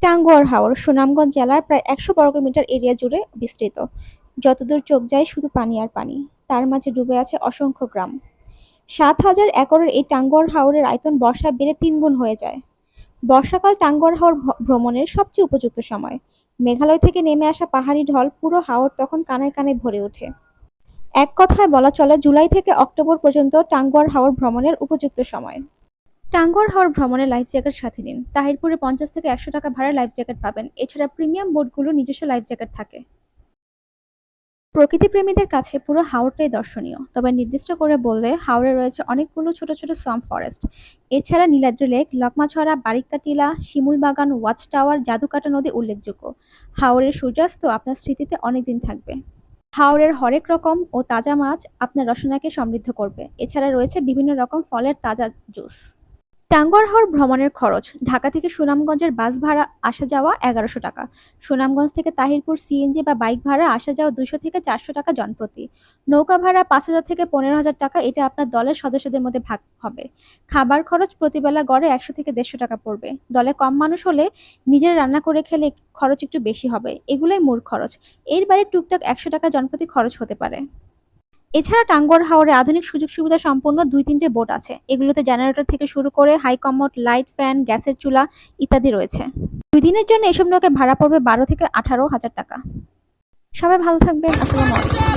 টাঙ্গুয়ার হাওর সুনামগঞ্জ জেলার প্রায় ১০০ বর্গমিটার এরিয়া জুড়ে বিস্তৃত। যতদূর চোখ যায় শুধু পানি আর পানি। তার মাঝে ডুবে আছে অসংখ্য গ্রাম। ৭,০০০ একরের এই টাঙ্গুয়ার হাওরের আয়তন বর্ষায় বেড়ে ৩ গুণ হয়ে যায়। বর্ষাকাল টাঙ্গুয়ার হাওর ভ্রমণের সবচেয়ে উপযুক্ত সময়। মেঘালয় থেকে নেমে আসা পাহাড়ি ঢল পুরো হাওর তখন কানায় কানায় ভরে ওঠে। এক কথায় বলা চলে জুলাই থেকে অক্টোবর পর্যন্ত টাঙ্গুয়ার হাওর ভ্রমণের উপযুক্ত সময়। টাঙ্গুয়ার হাওর ভ্রমণে লাইফ জ্যাকেট সাথে নিন। তাহিরপুরে ৫০ থেকে ১০০ টাকা ভাড়ায় লাইফ জ্যাকেট পাবেন। এছাড়া প্রিমিয়াম বোটগুলোর নিজস্ব লাইফ জ্যাকেট থাকে। প্রকৃতিপ্রেমীদের কাছে পুরো হাওরটাই দর্শনীয়। তবে নির্দিষ্ট করে বললে হাওরে রয়েছে অনেকগুলো ছোট ছোট সোয়াম্প ফরেস্ট। এছাড়া নীলাদ্রি লেক, লকমাছড়া, বারিক্কা টিলা, শিমুল বাগান, ওয়াচ টাওয়ার, জাদুকাটা নদী উল্লেখযোগ্য। হাওরের সূর্যাস্ত আপনার স্মৃতিতে অনেকদিন থাকবে। হাওরের হরেক রকম ও তাজা মাছ আপনার রসনাকে সমৃদ্ধ করবে। এছাড়া রয়েছে বিভিন্ন রকম ফলের তাজা জুস। টাঙ্গুয়ার হাওর ভ্রমণের খরচ: ঢাকা থেকে সুনামগঞ্জের বাস ভাড়া আসা যাওয়া ১১০০ টাকা। সুনামগঞ্জ থেকে তাহিরপুর সিএনজি বা বাইক ভাড়া আসা যাওয়া ২০০ থেকে ৪০০ টাকা জনপ্রতি। নৌকা ভাড়া ৫,০০০ থেকে ১৫,০০০ টাকা, এটা আপনার দলের সদস্যদের মধ্যে ভাগ হবে। খাবার খরচ প্রতিবেলা গড়ে ১০০ থেকে ১৫০ টাকা পড়বে। দলে কম মানুষ হলে নিজের রান্না করে খেলে খরচ একটু বেশি হবে। এগুলোই মূল খরচ। এর বাইরে টুকটাক ১০০ টাকা জনপ্রতি খরচ হতে পারে। এছাড়া টাঙ্গুয়ার হাওরে আধুনিক সুযোগ-সুবিধা সম্পন্ন ২-৩টে বোট আছে। এগুলোতে জেনারেটর থেকে শুরু করে হাই কমোড, লাইট, ফ্যান, গ্যাসের চুলা ইত্যাদি রয়েছে। ২ দিনের জন্য এসব নৌকায় ভাড়া পড়বে ১২ থেকে ১৮,০০০ টাকা। সবাই ভালো থাকবেন। আসসালামু আলাইকুম।